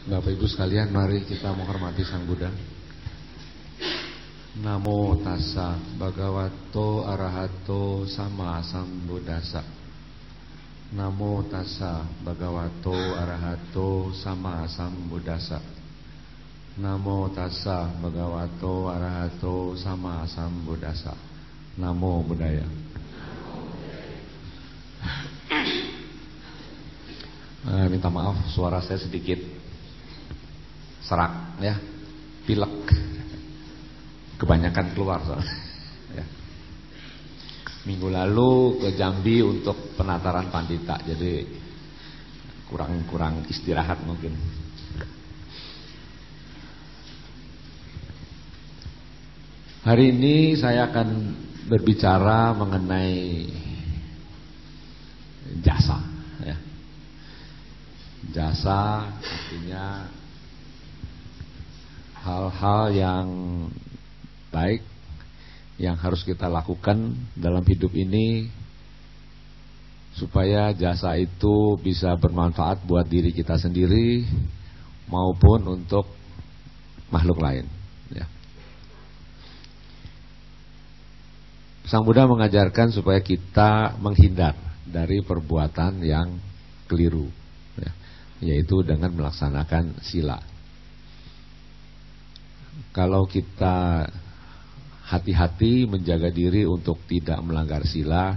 Bapak Ibu sekalian, mari kita menghormati Sang Buddha. Namo tassa bhagavato arahato sama sambuddhassa. Namo tassa bhagavato arahato sama sambuddhassa. Namo tassa bhagavato arahato sama sambuddhassa. Namo Buddhaya. Minta maaf, suara saya sedikit serak ya, pilek, kebanyakan keluar soalnya. Ya. Minggu lalu ke Jambi untuk penataran pandita, jadi kurang istirahat mungkin. Hari ini saya akan berbicara mengenai jasa. Ya. Jasa artinya hal-hal yang baik yang harus kita lakukan dalam hidup ini supaya jasa itu bisa bermanfaat buat diri kita sendiri maupun untuk makhluk lain ya. Sang Buddha mengajarkan supaya kita menghindar dari perbuatan yang keliru ya, yaitu dengan melaksanakan sila. Kalau kita hati-hati menjaga diri untuk tidak melanggar sila,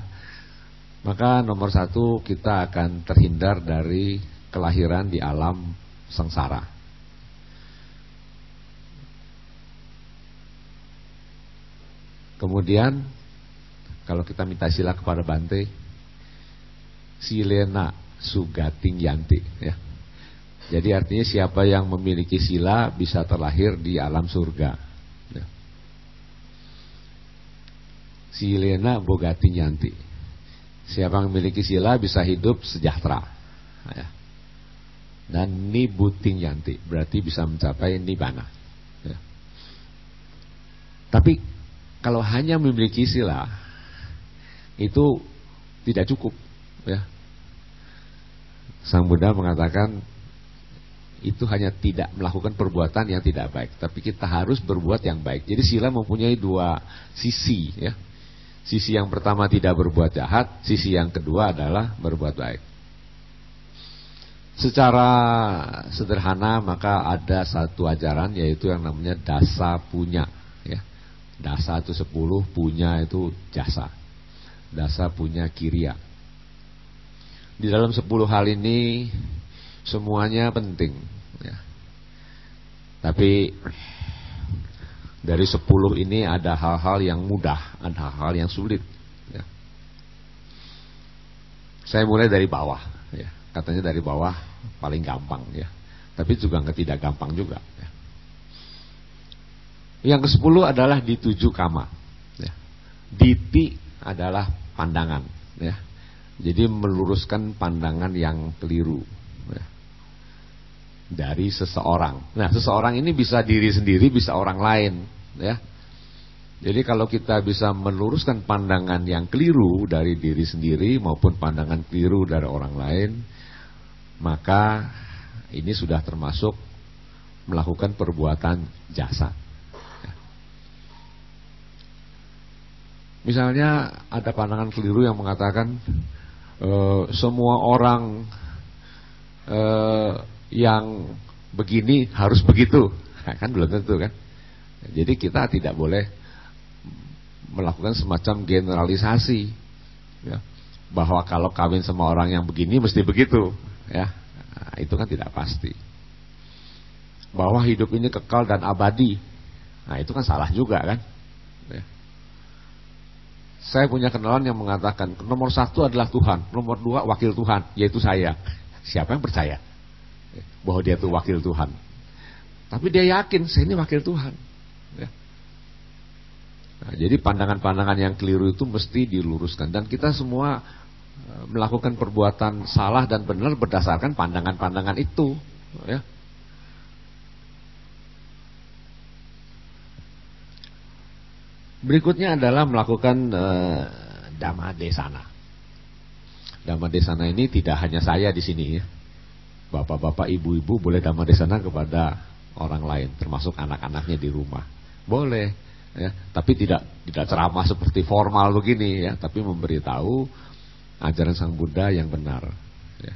maka nomor satu kita akan terhindar dari kelahiran di alam sengsara. Kemudian kalau kita minta sila kepada Bante, silena sugating yanti ya. Jadi artinya siapa yang memiliki sila bisa terlahir di alam surga ya. Silena bogati nyanti, siapa yang memiliki sila bisa hidup sejahtera ya. Dan nibuting yanti berarti bisa mencapai nibbana ya. Tapi kalau hanya memiliki sila itu tidak cukup ya. Sang Buddha mengatakan itu hanya tidak melakukan perbuatan yang tidak baik, tapi kita harus berbuat yang baik. Jadi sila mempunyai dua sisi ya. Sisi yang pertama tidak berbuat jahat, sisi yang kedua adalah berbuat baik. Secara sederhana maka ada satu ajaran yaitu yang namanya dasa punya ya. Dasa itu 10, punya itu jasa. Dasa punya kiriya. Di dalam 10 hal ini semuanya penting ya. Tapi dari 10 ini ada hal-hal yang mudah, ada hal-hal yang sulit ya. Saya mulai dari bawah ya. Katanya dari bawah paling gampang ya. Tapi juga tidak gampang juga ya. Yang ke-10 adalah dituju kama ya. Diti adalah pandangan ya. Jadi meluruskan pandangan yang keliru ya, dari seseorang. Nah, seseorang ini bisa diri sendiri, bisa orang lain ya. Jadi kalau kita bisa meluruskan pandangan yang keliru dari diri sendiri maupun pandangan keliru dari orang lain, maka ini sudah termasuk melakukan perbuatan jasa ya. Misalnya ada pandangan keliru yang mengatakan semua orang yang begini harus begitu, kan belum tentu kan. Jadi kita tidak boleh melakukan semacam generalisasi ya, bahwa kalau kawin sama orang yang begini mesti begitu ya. Nah, itu kan tidak pasti. Bahwa hidup ini kekal dan abadi, nah itu kan salah juga kan ya. Saya punya kenalan yang mengatakan nomor 1 adalah Tuhan, nomor 2 wakil Tuhan, yaitu saya. Siapa yang percaya bahwa dia itu wakil Tuhan? Tapi dia yakin saya ini wakil Tuhan ya. Nah, jadi pandangan-pandangan yang keliru itu mesti diluruskan. Dan kita semua melakukan perbuatan salah dan benar berdasarkan pandangan-pandangan itu ya. Berikutnya adalah melakukan Dhamma Desana. Dhamma Desana ini tidak hanya saya di sini ya. bapak-bapak, ibu-ibu boleh dhamma desana kepada orang lain, termasuk anak-anaknya di rumah. Boleh, ya, tapi tidak ceramah seperti formal begini, ya, tapi memberitahu ajaran Sang Buddha yang benar. Ya.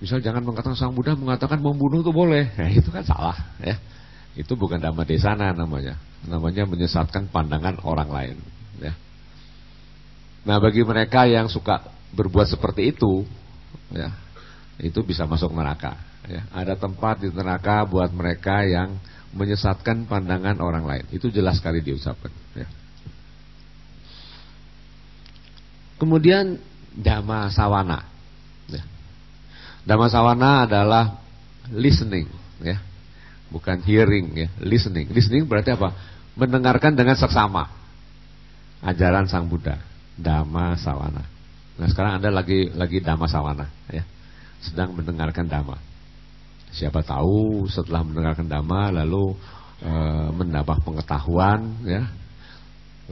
Misal jangan mengatakan Sang Buddha mengatakan membunuh itu boleh, nah, itu kan salah, ya. Itu bukan dhamma desana namanya menyesatkan pandangan orang lain. Ya. Nah, bagi mereka yang suka berbuat seperti itu, ya, itu bisa masuk neraka. Ya. Ada tempat di neraka buat mereka yang menyesatkan pandangan orang lain. Itu jelas sekali diucapkan. Ya. Kemudian dhamma sawana. Ya. Dhamma sawana adalah listening, ya, bukan hearing, ya, listening. Listening berarti apa? Mendengarkan dengan seksama ajaran Sang Buddha. Dhamma sawana. Nah, sekarang Anda lagi dhamma sawana, ya, sedang mendengarkan dhamma. Siapa tahu setelah mendengarkan dhamma lalu mendapat pengetahuan, ya,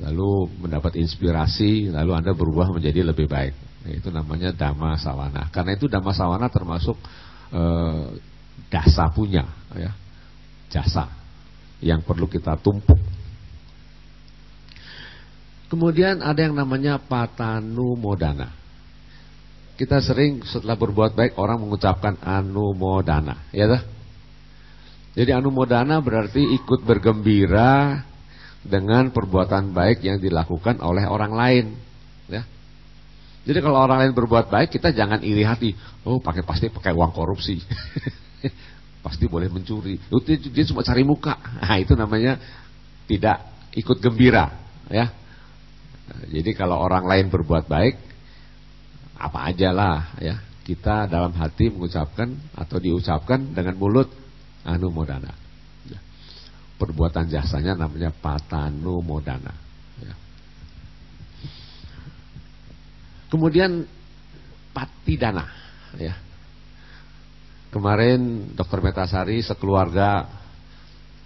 lalu mendapat inspirasi, lalu Anda berubah menjadi lebih baik. Itu namanya dhamma sawana. Karena itu dhamma sawana termasuk dasa punya, ya, jasa yang perlu kita tumpuk. Kemudian ada yang namanya patanumodana. Kita sering setelah berbuat baik orang mengucapkan anumodana, ya toh? Jadi anumodana berarti ikut bergembira dengan perbuatan baik yang dilakukan oleh orang lain, ya. Jadi kalau orang lain berbuat baik, kita jangan iri hati. Oh, pasti pakai uang korupsi. Pasti boleh mencuri. Dia cuma cari muka. Nah, itu namanya tidak ikut gembira, ya. Jadi kalau orang lain berbuat baik, apa aja lah, ya, kita dalam hati mengucapkan atau diucapkan dengan mulut anumodana. Ya. Perbuatan jasanya namanya patanumodana. Ya. Kemudian patidana, ya. Kemarin Dr. Metasari sekeluarga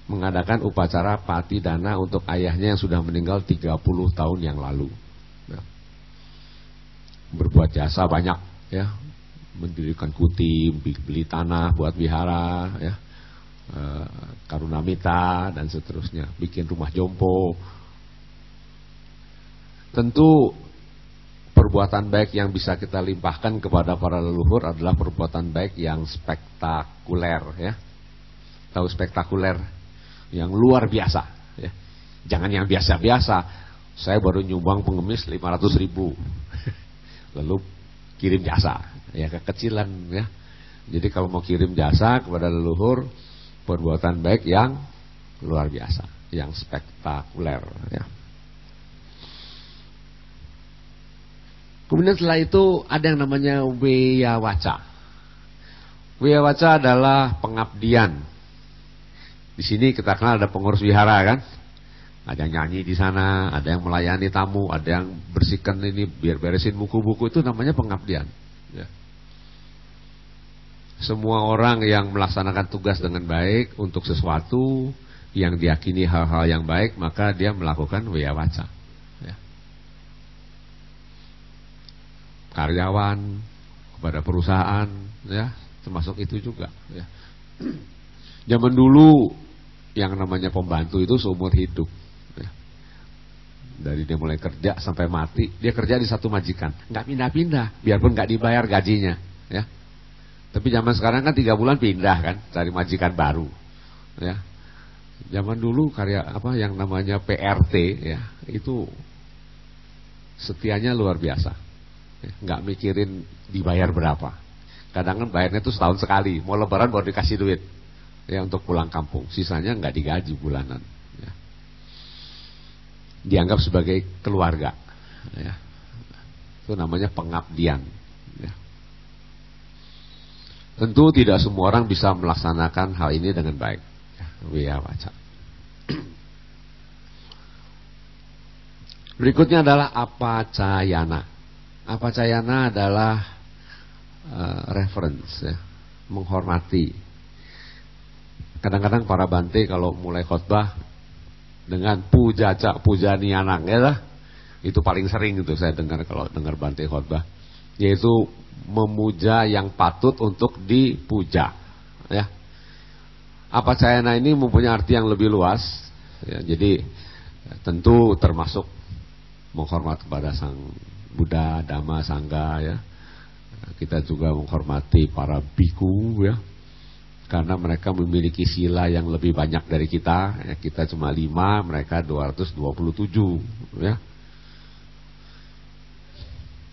mengadakan upacara patidana untuk ayahnya yang sudah meninggal 30 tahun yang lalu. Ya. Berbuat jasa banyak, ya, mendirikan kutim, beli tanah buat wihara, ya, karunamita dan seterusnya, bikin rumah jompo. Tentu perbuatan baik yang bisa kita limpahkan kepada para leluhur adalah perbuatan baik yang spektakuler, ya. Tahu spektakuler? Yang luar biasa, ya. Jangan yang biasa-biasa. Saya baru nyumbang pengemis 500.000 lalu kirim jasa, ya, kekecilan, ya. Jadi kalau mau kirim jasa kepada leluhur, perbuatan baik yang luar biasa, yang spektakuler, ya. Kemudian setelah itu ada yang namanya weyawaca. Weyawaca adalah pengabdian. Di sini kita kenal ada pengurus wihara, kan? Ada yang nyanyi di sana, ada yang melayani tamu, ada yang bersihkan ini, biar beresin buku-buku, itu namanya pengabdian. Ya. Semua orang yang melaksanakan tugas dengan baik untuk sesuatu yang diyakini hal-hal yang baik, maka dia melakukan weyawaca. Ya. Karyawan kepada perusahaan, ya, termasuk itu juga. Ya. Zaman dulu yang namanya pembantu itu seumur hidup, ya. Dari dia mulai kerja sampai mati, dia kerja di satu majikan, nggak pindah-pindah, biarpun nggak dibayar gajinya, ya. Tapi zaman sekarang kan 3 bulan pindah, kan, cari majikan baru, ya. Zaman dulu yang namanya PRT, ya, itu setianya luar biasa, ya. Nggak mikirin dibayar berapa. Kadang kan bayarnya itu setahun sekali, mau lebaran baru dikasih duit, ya, untuk pulang kampung. Sisanya nggak digaji bulanan, ya. Dianggap sebagai keluarga, ya. Itu namanya pengabdian, ya. Tentu tidak semua orang bisa melaksanakan hal ini dengan baik, ya. Weyawaca. Berikutnya adalah apacayana. Apacayana adalah reference, ya, menghormati. Kadang-kadang para bante kalau mulai khotbah dengan pujaca, pujani anak, ya lah. Itu paling sering itu saya dengar kalau dengar bante khotbah. yaitu memuja yang patut untuk dipuja. Ya. Apacayana ini mempunyai arti yang lebih luas. Ya, jadi tentu termasuk menghormat kepada Sang Buddha, Dhamma, Sangha. Ya. Kita juga menghormati para biku, ya, karena mereka memiliki sila yang lebih banyak dari kita. Ya, kita cuma 5, mereka 227. Ya.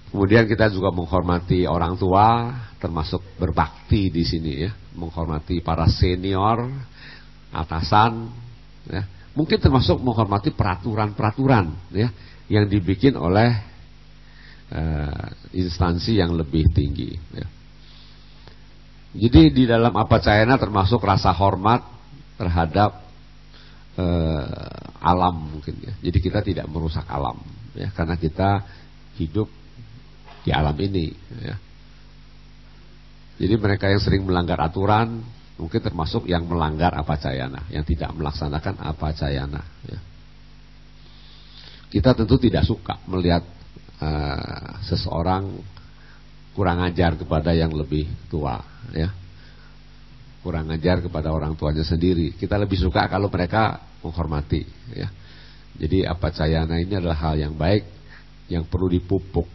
Kemudian kita juga menghormati orang tua, termasuk berbakti di sini, ya, menghormati para senior, atasan, ya. Mungkin termasuk menghormati peraturan-peraturan, ya, yang dibikin oleh instansi yang lebih tinggi, ya. Jadi di dalam apacayana termasuk rasa hormat terhadap alam mungkin, ya. Jadi kita tidak merusak alam, ya, karena kita hidup di alam ini, ya. Jadi mereka yang sering melanggar aturan mungkin termasuk yang melanggar apacayana, yang tidak melaksanakan apacayana, ya. Kita tentu tidak suka melihat seseorang kurang ajar kepada yang lebih tua, ya, kurang ajar kepada orang tuanya sendiri. Kita lebih suka kalau mereka menghormati, ya. Jadi apacayana ini adalah hal yang baik yang perlu dipupuk.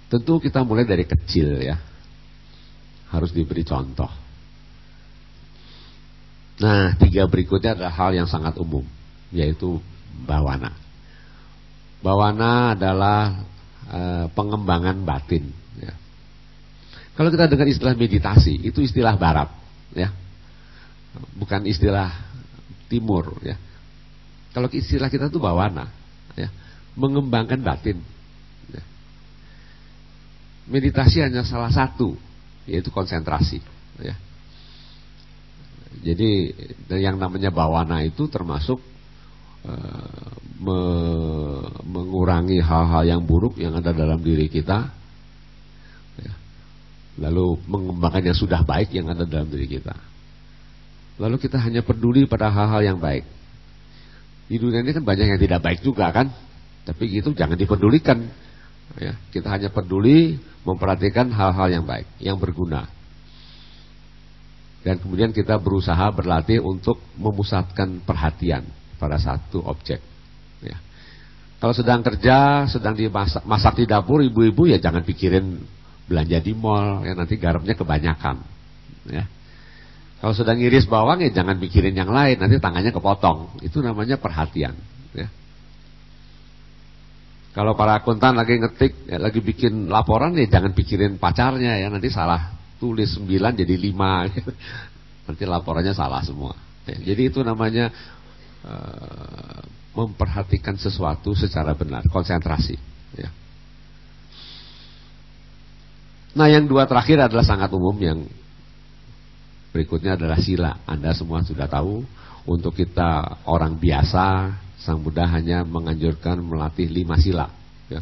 Tentu kita mulai dari kecil, ya, harus diberi contoh. Nah, 3 berikutnya adalah hal yang sangat umum, yaitu bawana. Bawana adalah pengembangan batin, ya. Kalau kita dengar istilah meditasi, itu istilah barat, ya, bukan istilah timur, ya. Kalau istilah kita itu bawana, ya, mengembangkan batin, ya. Meditasi hanya salah satu, yaitu konsentrasi, ya. Jadi yang namanya bawana itu termasuk mengurangi hal-hal yang buruk yang ada dalam diri kita, ya. Lalu mengembangkan yang sudah baik yang ada dalam diri kita. Lalu kita hanya peduli pada hal-hal yang baik. Di dunia ini kan banyak yang tidak baik juga, kan? Tapi gitu jangan dipedulikan, ya. Kita hanya peduli memperhatikan hal-hal yang baik, yang berguna. Dan kemudian kita berusaha berlatih untuk memusatkan perhatian pada satu objek, ya. Kalau sedang kerja, sedang masak di dapur, ibu-ibu ya jangan pikirin belanja di mall, ya, nanti garamnya kebanyakan, ya. Kalau sedang ngiris bawang ya jangan pikirin yang lain, nanti tangannya kepotong. Itu namanya perhatian, ya. Kalau para akuntan lagi ngetik, ya, lagi bikin laporan ya jangan pikirin pacarnya, ya, nanti salah tulis 9 jadi 5, gitu. Nanti laporannya salah semua, ya. Jadi itu namanya memperhatikan sesuatu secara benar, konsentrasi, ya. Nah, yang 2 terakhir adalah sangat umum. Yang berikutnya adalah sila. Anda semua sudah tahu, untuk kita orang biasa, Sang Buddha hanya menganjurkan melatih 5 sila, ya.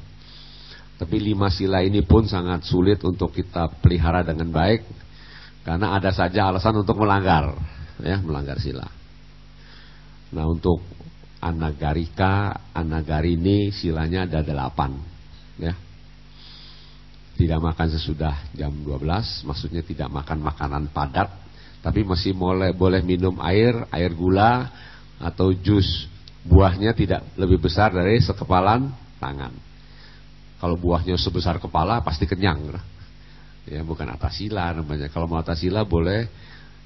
Tapi 5 sila ini pun sangat sulit untuk kita pelihara dengan baik, karena ada saja alasan untuk melanggar, ya, melanggar sila. Nah, untuk anagarika, anagarini silanya ada 8, ya. Tidak makan sesudah jam 12, maksudnya tidak makan makanan padat, tapi masih boleh minum air gula atau jus. Buahnya tidak lebih besar dari sekepalan tangan. Kalau buahnya sebesar kepala pasti kenyang, ya, bukan atasila namanya. Kalau mau atasila boleh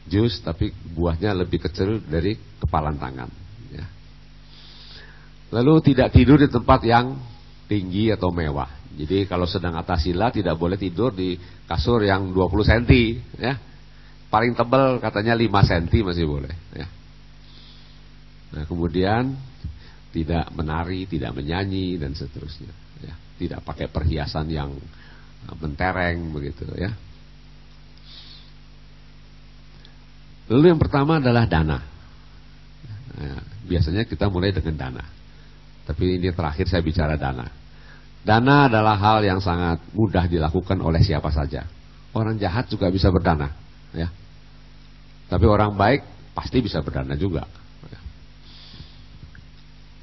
jus, tapi buahnya lebih kecil dari kepalan tangan, ya. Lalu tidak tidur di tempat yang tinggi atau mewah. Jadi kalau sedang atasila tidak boleh tidur di kasur yang 20 cm, ya. Paling tebal katanya 5 cm masih boleh, ya. Nah, kemudian tidak menari, tidak menyanyi dan seterusnya, ya. Tidak pakai perhiasan yang mentereng begitu, ya. Lalu yang pertama adalah dana. Nah, biasanya kita mulai dengan dana. Tapi ini terakhir saya bicara dana. Dana adalah hal yang sangat mudah dilakukan oleh siapa saja. Orang jahat juga bisa berdana, ya. Tapi orang baik pasti bisa berdana juga, ya.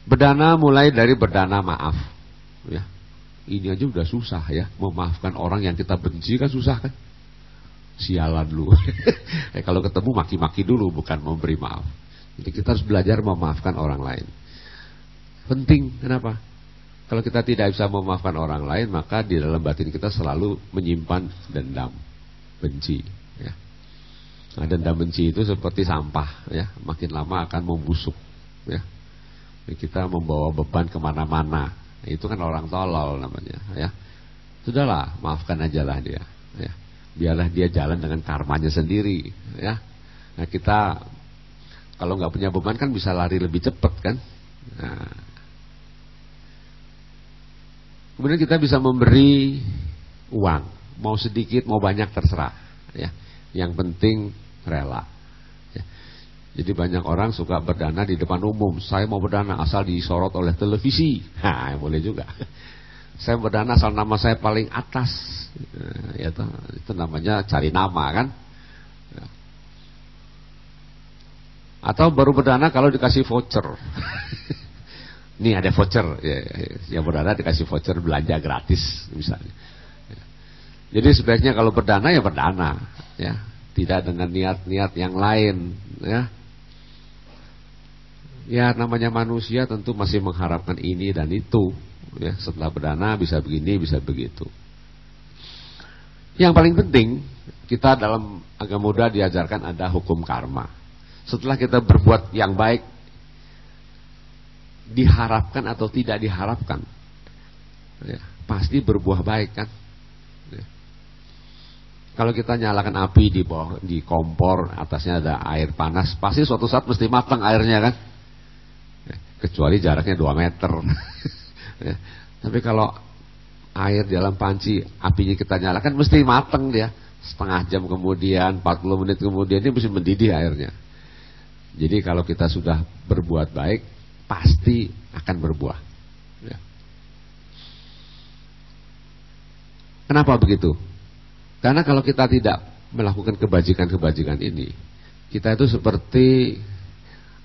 Berdana mulai dari berdana maaf, ya. ini aja udah susah ya, memaafkan orang yang kita benci kan susah kan. Sialan lu. Kalau ketemu maki-maki dulu, bukan memberi maaf. Jadi kita harus belajar memaafkan orang lain. Penting, kenapa? Kalau kita tidak bisa memaafkan orang lain, maka di dalam batin kita selalu menyimpan dendam, benci ya. Nah, dendam benci itu seperti sampah ya, makin lama akan membusuk ya. Kita membawa beban kemana-mana. Itu kan orang tolol namanya ya. Sudahlah, maafkan aja lah dia ya. Biarlah dia jalan dengan karmanya sendiri ya. Nah, kita kalau nggak punya beban kan bisa lari lebih cepat kan. Nah, kemudian kita bisa memberi uang, mau sedikit mau banyak terserah ya. Yang penting rela ya. Jadi banyak orang suka berdana di depan umum. Saya mau berdana asal disorot oleh televisi. Nah, boleh juga. Saya berdana asal nama saya paling atas. Ya, itu namanya cari nama kan. Ya. Atau baru berdana kalau dikasih voucher. Nih ada voucher ya, yang berdana dikasih voucher belanja gratis misalnya. Ya. Jadi sebaiknya kalau berdana ya berdana ya, tidak dengan niat-niat yang lain ya. Ya namanya manusia tentu masih mengharapkan ini dan itu ya, setelah berdana bisa begini bisa begitu. Yang paling penting kita dalam agama Buddha diajarkan ada hukum karma. Setelah kita berbuat yang baik, diharapkan atau tidak diharapkan ya, pasti berbuah baik kan ya. Kalau kita nyalakan api di bawah, di kompor atasnya ada air panas, pasti suatu saat mesti matang airnya kan ya, kecuali jaraknya 2 meter ya. Tapi kalau air di dalam panci apinya kita nyalakan mesti matang dia, setengah jam kemudian 40 menit kemudian dia mesti mendidih airnya. Jadi kalau kita sudah berbuat baik pasti akan berbuah ya. Kenapa begitu? Karena kalau kita tidak melakukan kebajikan-kebajikan ini, kita itu seperti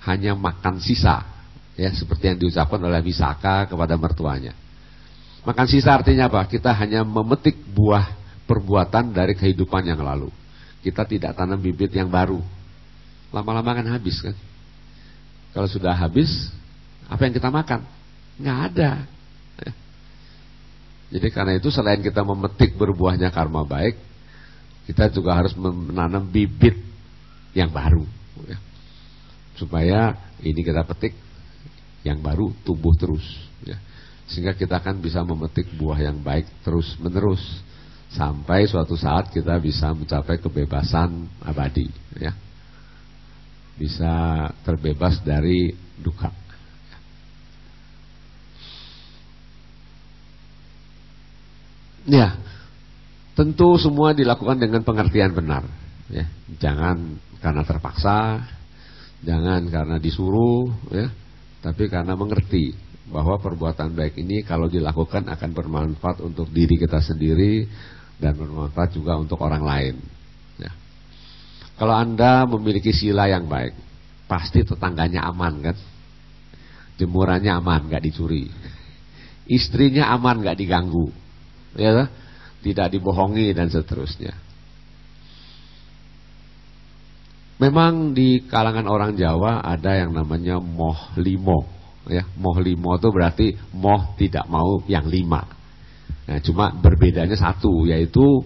hanya makan sisa ya, seperti yang diucapkan oleh Wisaka kepada mertuanya. Makan sisa artinya apa? Kita hanya memetik buah perbuatan dari kehidupan yang lalu. Kita tidak tanam bibit yang baru. Lama-lama kan habis kan. Kalau sudah habis, apa yang kita makan? Nggak ada ya. Jadi karena itu selain kita memetik berbuahnya karma baik, kita juga harus menanam bibit yang baru ya. Supaya ini kita petik yang baru tumbuh terus ya. Sehingga kita akan bisa memetik buah yang baik terus menerus sampai suatu saat kita bisa mencapai kebebasan abadi ya. Bisa terbebas dari duka. Ya, tentu semua dilakukan dengan pengertian benar ya. Jangan karena terpaksa, jangan karena disuruh ya, tapi karena mengerti bahwa perbuatan baik ini kalau dilakukan akan bermanfaat untuk diri kita sendiri dan bermanfaat juga untuk orang lain ya. Kalau Anda memiliki sila yang baik, pasti tetangganya aman kan, jemurannya aman, gak dicuri, istrinya aman, gak diganggu ya, tidak dibohongi dan seterusnya. Memang di kalangan orang Jawa ada yang namanya moh limo ya. Moh limo itu berarti moh tidak mau yang 5. Nah, cuma berbedanya satu, yaitu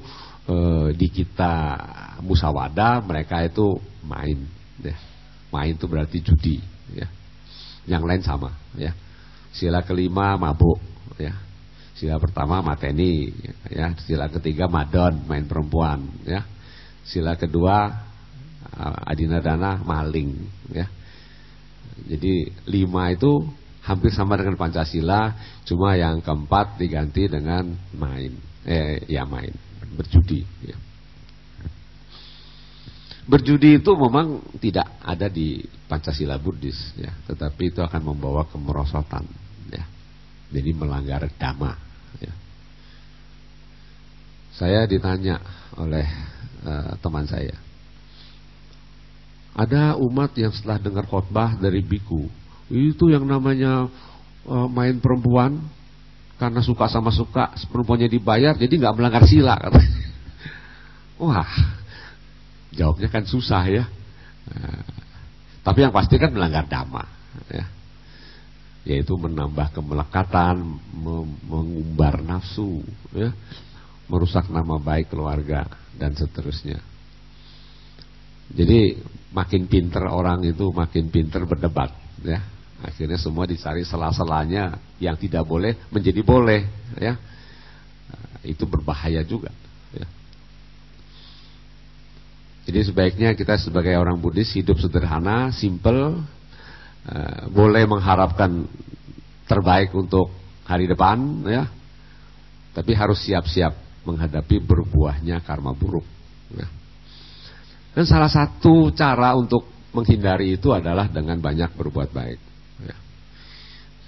di kita musawadah mereka itu main ya. Main itu berarti judi ya. Yang lain sama ya. Sila kelima mabuk ya. Sila pertama mateni ya. Sila ketiga madon, main perempuan ya. Sila kedua adinadana, maling ya. Jadi 5 itu hampir sama dengan Pancasila, cuma yang keempat diganti dengan main berjudi ya. Berjudi itu memang tidak ada di Pancasila Buddhis ya, tetapi itu akan membawa kemerosotan ya. Jadi melanggar dhamma ya. Saya ditanya oleh teman saya, ada umat yang setelah dengar khotbah dari biku, itu yang namanya main perempuan karena suka sama suka, perempuannya dibayar, jadi nggak melanggar sila. Wah, jawabnya kan susah ya. Tapi yang pasti kan melanggar dhamma, ya. Yaitu menambah kemelekatan, mengumbar nafsu, ya, merusak nama baik keluarga dan seterusnya. Jadi makin pinter orang itu makin pinter berdebat, ya. Akhirnya semua dicari sela-selanya yang tidak boleh menjadi boleh, ya. Itu berbahaya juga, ya. Jadi sebaiknya kita sebagai orang Buddhis hidup sederhana, simple, boleh mengharapkan terbaik untuk hari depan, ya. Tapi harus siap-siap menghadapi berbuahnya karma buruk, ya. Dan salah satu cara untuk menghindari itu adalah dengan banyak berbuat baik, ya.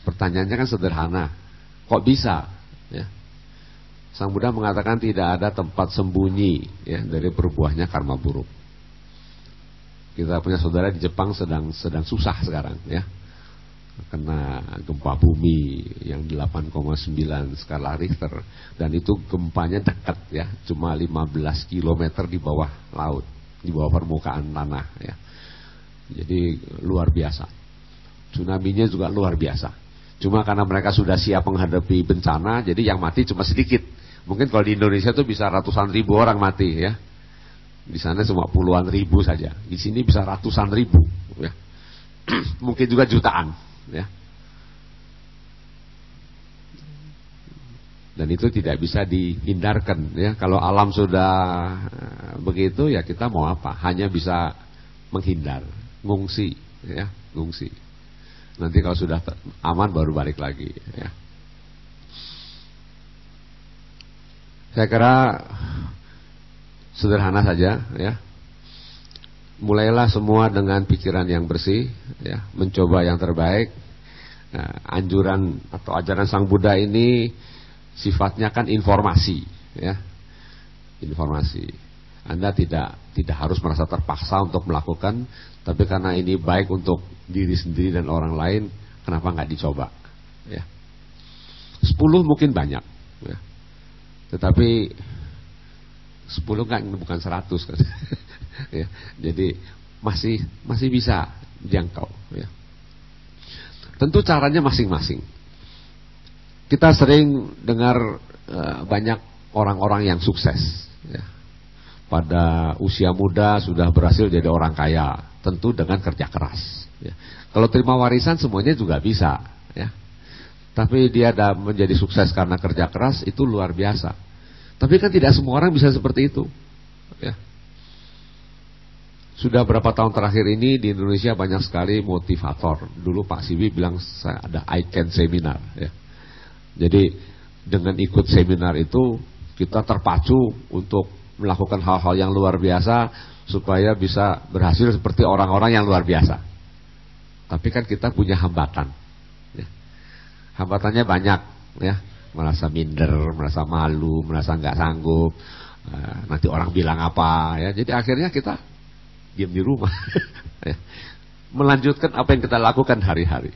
Pertanyaannya kan sederhana, kok bisa, ya? Sang Buddha mengatakan tidak ada tempat sembunyi, ya, dari berbuahnya karma buruk. Kita punya saudara di Jepang sedang susah sekarang, ya, kena gempa bumi yang 8,9 skala Richter, dan itu gempanya dekat, ya, cuma 15 km di bawah laut, di bawah permukaan tanah, ya. Jadi luar biasa. Tsunami-nya juga luar biasa. Cuma karena mereka sudah siap menghadapi bencana, jadi yang mati cuma sedikit. Mungkin kalau di Indonesia tuh bisa ratusan ribu orang mati, ya. Di sana cuma puluhan ribu saja. Di sini bisa ratusan ribu, ya. Mungkin juga jutaan, ya. Dan itu tidak bisa dihindarkan, ya. Kalau alam sudah begitu, ya kita mau apa? Hanya bisa menghindar, ngungsi, ya, ngungsi. Nanti kalau sudah aman baru balik lagi, ya. Saya kira sederhana saja, ya. Mulailah semua dengan pikiran yang bersih, ya, mencoba yang terbaik. Nah, anjuran atau ajaran Sang Buddha ini sifatnya kan informasi, ya. Informasi. Anda tidak harus merasa terpaksa untuk melakukan, tapi karena ini baik untuk diri sendiri dan orang lain, kenapa nggak dicoba, ya. 10 mungkin banyak, ya. Tetapi 10 kan bukan 100 kan. Ya, jadi masih bisa jangkau, ya. Tentu caranya masing-masing. Kita sering dengar banyak orang-orang yang sukses, ya. Pada usia muda sudah berhasil jadi orang kaya, tentu dengan kerja keras, ya. Kalau terima warisan semuanya juga bisa, ya. Tapi dia menjadi sukses karena kerja keras, itu luar biasa. Tapi kan tidak semua orang bisa seperti itu, ya. Sudah berapa tahun terakhir ini di Indonesia banyak sekali motivator. Dulu Pak Sibi bilang saya ada I Can seminar, ya. Jadi dengan ikut seminar itu kita terpacu untuk melakukan hal-hal yang luar biasa supaya bisa berhasil seperti orang-orang yang luar biasa. Tapi kan kita punya hambatan, ya. Hambatannya banyak, ya. Merasa minder, merasa malu, merasa nggak sanggup. Nanti orang bilang apa, ya. Jadi akhirnya kita diam di rumah, ya. Melanjutkan apa yang kita lakukan hari-hari,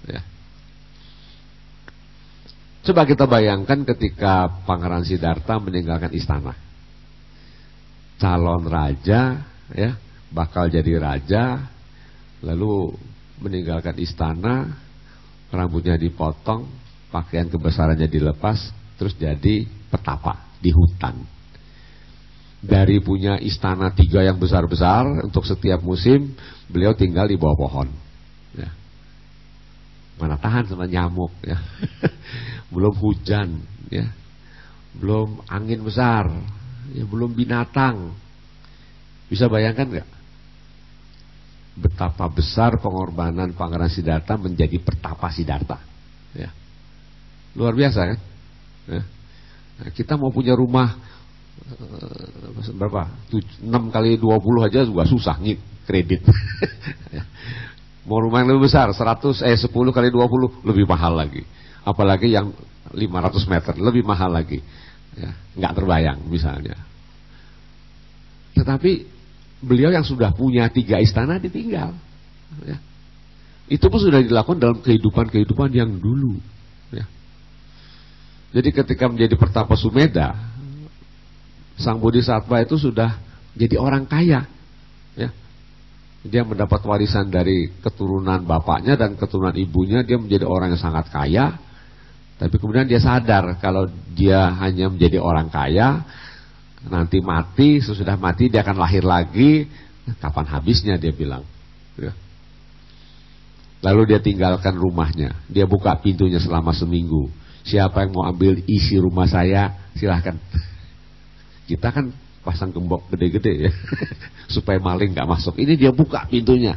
ya. Coba kita bayangkan ketika Pangeran Siddhartha meninggalkan istana. Calon raja, ya, bakal jadi raja, lalu meninggalkan istana, rambutnya dipotong, pakaian kebesarannya dilepas, terus jadi petapa di hutan. Dari punya istana 3 yang besar-besar untuk setiap musim, beliau tinggal di bawah pohon, ya. Mana tahan sama nyamuk, ya. Belum hujan, ya. Belum angin besar, ya, belum binatang. Bisa bayangkan nggak betapa besar pengorbanan Pangeran Siddhartha menjadi pertapa Siddhartha, ya. Luar biasa kan, ya. Nah, kita mau punya rumah berapa? 6 kali 20 aja juga susah nih kredit. Ya. Mau rumah yang lebih besar 10 kali 20 lebih mahal lagi. Apalagi yang 500 meter lebih mahal lagi, ya. Nggak terbayang misalnya. Tetapi beliau yang sudah punya 3 istana ditinggal, ya. Itu pun sudah dilakukan dalam kehidupan yang dulu, ya. Jadi ketika menjadi Pertapa Sumedha, sang Bodhisattva itu sudah jadi orang kaya, ya. Dia mendapat warisan dari keturunan bapaknya dan keturunan ibunya. Dia menjadi orang yang sangat kaya. Tapi kemudian dia sadar kalau dia hanya menjadi orang kaya, nanti mati, sesudah mati dia akan lahir lagi. Kapan habisnya, dia bilang, ya. Lalu dia tinggalkan rumahnya. Dia buka pintunya selama seminggu. Siapa yang mau ambil isi rumah saya, silahkan. Kita kan pasang gembok gede-gede, ya. Supaya maling gak masuk. Ini dia buka pintunya.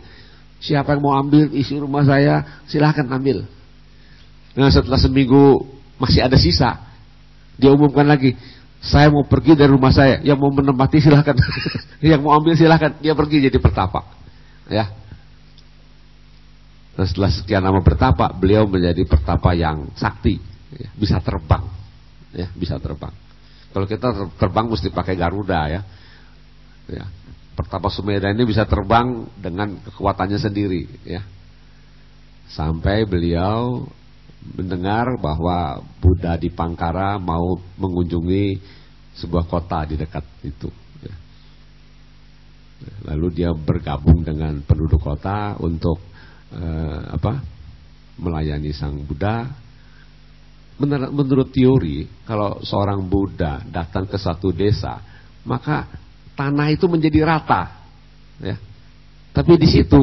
Siapa yang mau ambil isi rumah saya, silahkan ambil. Nah, setelah seminggu masih ada sisa, dia umumkan lagi, saya mau pergi dari rumah saya. Yang mau menempati silahkan. Yang mau ambil silahkan. Dia pergi jadi pertapa, ya. Nah, setelah sekian lama bertapa, beliau menjadi pertapa yang sakti, ya. Bisa terbang, ya, bisa terbang. Kalau kita terbang mesti pakai Garuda, ya. Ya. Pertapa Sumedha ini bisa terbang dengan kekuatannya sendiri, ya. Sampai beliau mendengar bahwa Buddha Dipangkara mau mengunjungi sebuah kota di dekat itu, ya. Lalu dia bergabung dengan penduduk kota untuk melayani sang Buddha. Menurut teori, kalau seorang Buddha datang ke satu desa, maka tanah itu menjadi rata, ya. Tapi di situ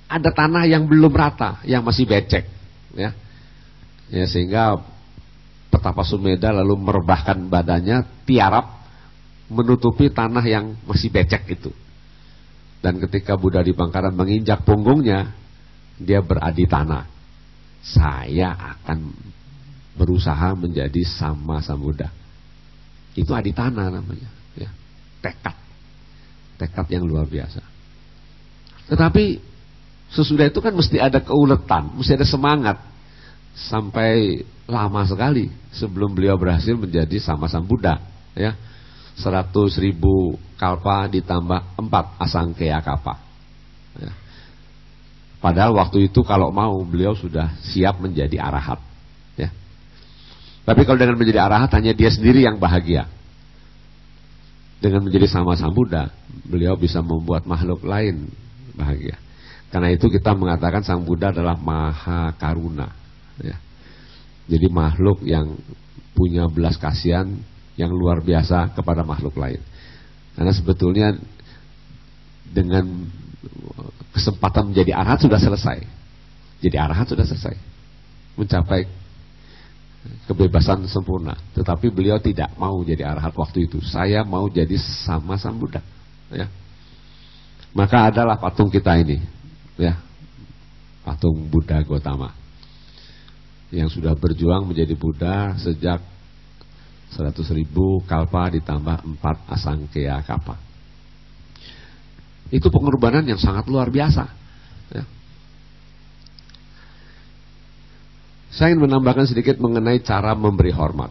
ada tanah yang belum rata, yang masih becek, ya. Ya, sehingga Pertapa Sumedha lalu merebahkan badannya tiarap menutupi tanah yang masih becek itu. Dan ketika Buddha Dipangkara menginjak punggungnya, dia beradi tanah. Saya akan berusaha menjadi sama Sambuddha. Itu adi tanah namanya, ya. Tekad yang luar biasa. Tetapi sesudah itu kan mesti ada keuletan, mesti ada semangat. Sampai lama sekali sebelum beliau berhasil menjadi sama Sambuddha, ya. 100.000 kalpa ditambah 4 asangkaya kalpa, ya. Padahal waktu itu kalau mau beliau sudah siap menjadi arahat, ya. Tapi kalau dengan menjadi arahat hanya dia sendiri yang bahagia. Dengan menjadi sama Sambuddha, beliau bisa membuat makhluk lain bahagia. Karena itu kita mengatakan sang Buddha adalah maha karuna, ya. Jadi makhluk yang punya belas kasihan yang luar biasa kepada makhluk lain. Karena sebetulnya dengan kesempatan menjadi arahat sudah selesai. Jadi arahat sudah selesai, mencapai kebebasan sempurna. Tetapi beliau tidak mau jadi arahat waktu itu. Saya mau jadi sama Sambuddha, ya. Maka adalah patung kita ini, ya, patung Buddha Gotama, yang sudah berjuang menjadi Buddha sejak 100.000 kalpa ditambah 4 asangkaya kalpa. Itu pengorbanan yang sangat luar biasa, ya. Saya ingin menambahkan sedikit mengenai cara memberi hormat.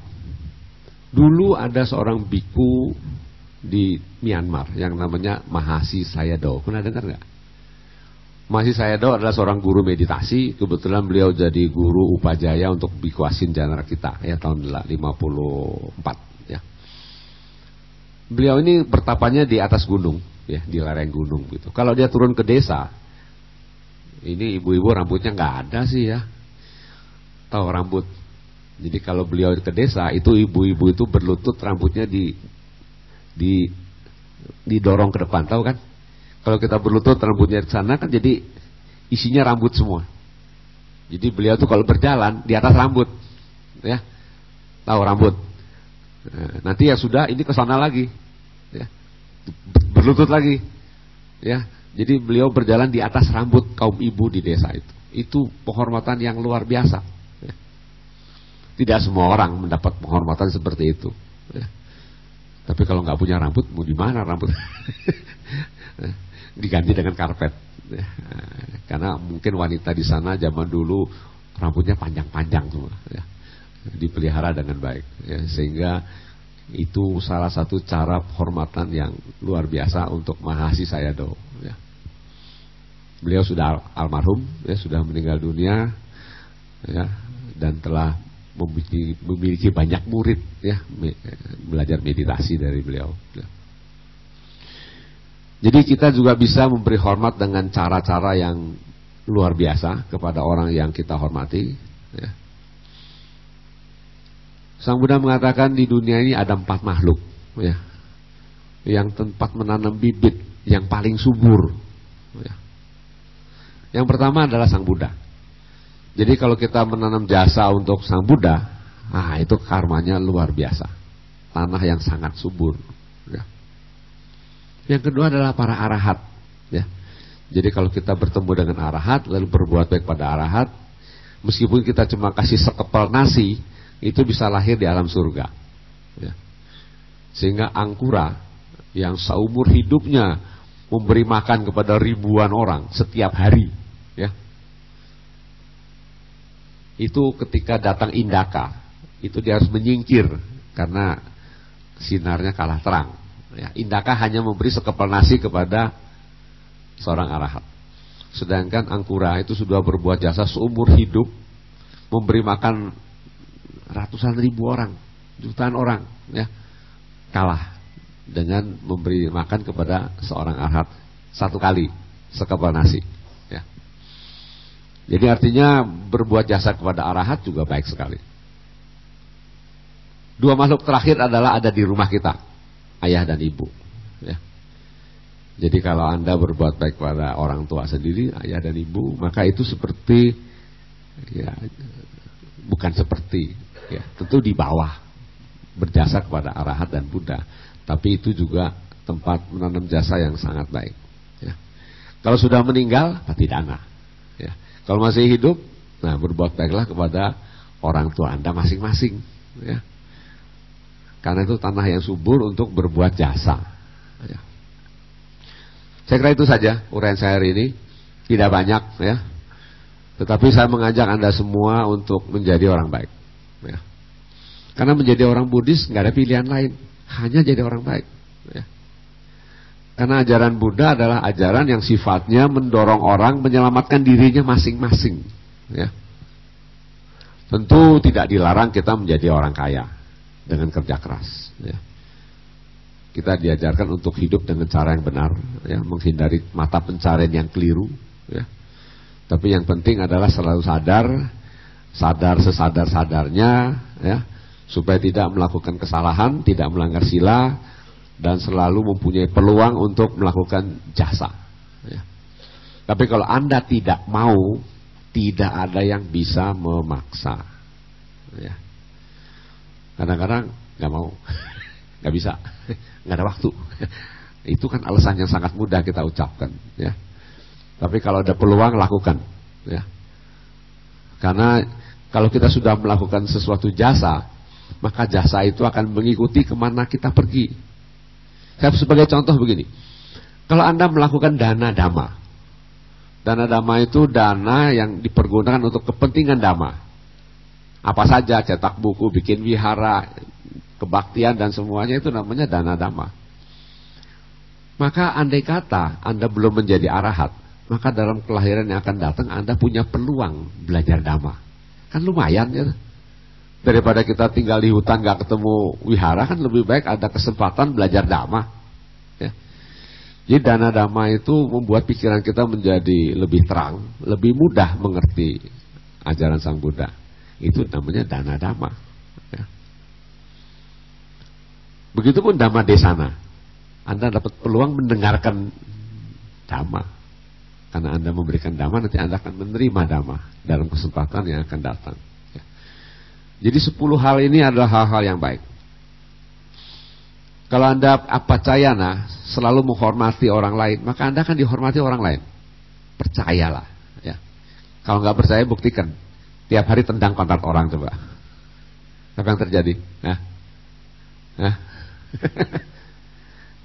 Dulu ada seorang biku di Myanmar yang namanya Mahasi Sayadaw. Pernah dengar nggak? Mahasi Sayadaw adalah seorang guru meditasi. Kebetulan beliau jadi guru upajaya untuk biku Asin Janara kita, ya, tahun 54, ya. Beliau ini bertapanya di atas gunung, ya, di lereng gunung gitu. Kalau dia turun ke desa, ini ibu-ibu rambutnya nggak ada sih, ya. Tahu rambut. Jadi kalau beliau ke desa itu ibu-ibu itu berlutut, rambutnya didorong ke depan, tahu kan? Kalau kita berlutut rambutnya ke sana kan jadi isinya rambut semua. Jadi beliau tuh kalau berjalan di atas rambut, ya. Tahu rambut. Nah, nanti ya sudah ini ke sana lagi, ya. Berlutut lagi, ya. Jadi beliau berjalan di atas rambut kaum ibu di desa itu. Itu penghormatan yang luar biasa, ya. Tidak semua orang mendapat penghormatan seperti itu, ya. Tapi kalau nggak punya rambut, mau di mana rambut? Diganti dengan karpet, ya. Karena mungkin wanita di sana zaman dulu rambutnya panjang-panjang semua, ya. Dipelihara dengan baik, ya. Sehingga itu salah satu cara penghormatan yang luar biasa untuk Mahasi Sayadaw, ya. Beliau sudah almarhum, ya, sudah meninggal dunia, ya, dan telah memiliki banyak murid ya, belajar meditasi dari beliau. Jadi kita juga bisa memberi hormat dengan cara-cara yang luar biasa kepada orang yang kita hormati ya. Sang Buddha mengatakan di dunia ini ada 4 makhluk ya, yang tempat menanam bibit yang paling subur ya. Yang pertama adalah Sang Buddha. Jadi kalau kita menanam jasa untuk Sang Buddha, itu karmanya luar biasa, tanah yang sangat subur ya. Yang kedua adalah para arahat ya. Jadi kalau kita bertemu dengan arahat lalu berbuat baik pada arahat, meskipun kita cuma kasih sekepal nasi, itu bisa lahir di alam surga ya. Sehingga Angkura yang seumur hidupnya memberi makan kepada ribuan orang setiap hari ya, itu ketika datang Indaka, itu dia harus menyingkir karena sinarnya kalah terang ya. Indaka hanya memberi sekepal nasi kepada seorang arahat, sedangkan Angkura itu sudah berbuat jasa seumur hidup, memberi makan ratusan ribu orang, jutaan orang ya, kalah dengan memberi makan kepada seorang arahat satu kali sekepal nasi ya. Jadi artinya berbuat jasa kepada arahat juga baik sekali. 2 makhluk terakhir adalah ada di rumah kita, ayah dan ibu ya. Jadi kalau Anda berbuat baik kepada orang tua sendiri, ayah dan ibu, maka itu seperti ya, bukan seperti ya, tentu di bawah berjasa kepada arahat dan Buddha, tapi itu juga tempat menanam jasa yang sangat baik ya. Kalau sudah meninggal, patidana ya. Kalau masih hidup, nah berbuat baiklah kepada orang tua Anda masing-masing ya. Karena itu tanah yang subur untuk berbuat jasa ya. Saya kira itu saja uraian saya hari ini, tidak banyak ya, tetapi saya mengajak Anda semua untuk menjadi orang baik ya. Karena menjadi orang Buddhis nggak ada pilihan lain, hanya jadi orang baik ya. Karena ajaran Buddha adalah ajaran yang sifatnya mendorong orang menyelamatkan dirinya masing-masing ya. Tentu tidak dilarang kita menjadi orang kaya dengan kerja keras ya. Kita diajarkan untuk hidup dengan cara yang benar ya, menghindari mata pencarian yang keliru ya. Tapi yang penting adalah selalu sadar sesadar-sadarnya ya, supaya tidak melakukan kesalahan, tidak melanggar sila, dan selalu mempunyai peluang untuk melakukan jasa ya. Tapi kalau Anda tidak mau, tidak ada yang bisa memaksa ya. Kadang-kadang nggak mau nggak bisa, nggak ada waktu. Itu kan alasan yang sangat mudah kita ucapkan ya. Tapi kalau ada peluang, lakukan ya. Karena kalau kita sudah melakukan sesuatu jasa, maka jasa itu akan mengikuti kemana kita pergi. Saya sebagai contoh begini, kalau Anda melakukan dana dhamma, dana dhamma itu dana yang dipergunakan untuk kepentingan dhamma. Apa saja, cetak buku, bikin wihara, kebaktian dan semuanya itu namanya dana dhamma. Maka andai kata Anda belum menjadi arahat, maka dalam kelahiran yang akan datang Anda punya peluang belajar dhamma. Kan lumayan ya. Daripada kita tinggal di hutan gak ketemu wihara, kan lebih baik ada kesempatan belajar dhamma ya. Jadi dana dhamma itu membuat pikiran kita menjadi lebih terang, lebih mudah mengerti ajaran Sang Buddha. Itu namanya dana dhamma ya. Begitupun dhamma desana, Anda dapat peluang mendengarkan dhamma. Karena Anda memberikan dhamma, nanti Anda akan menerima dhamma dalam kesempatan yang akan datang ya. Jadi 10 hal ini adalah hal-hal yang baik. Kalau Anda apacayana, selalu menghormati orang lain, maka Anda akan dihormati orang lain. Percayalah ya. Kalau nggak percaya, buktikan. Tiap hari tendang pantat orang, coba. Apa yang terjadi? Nah.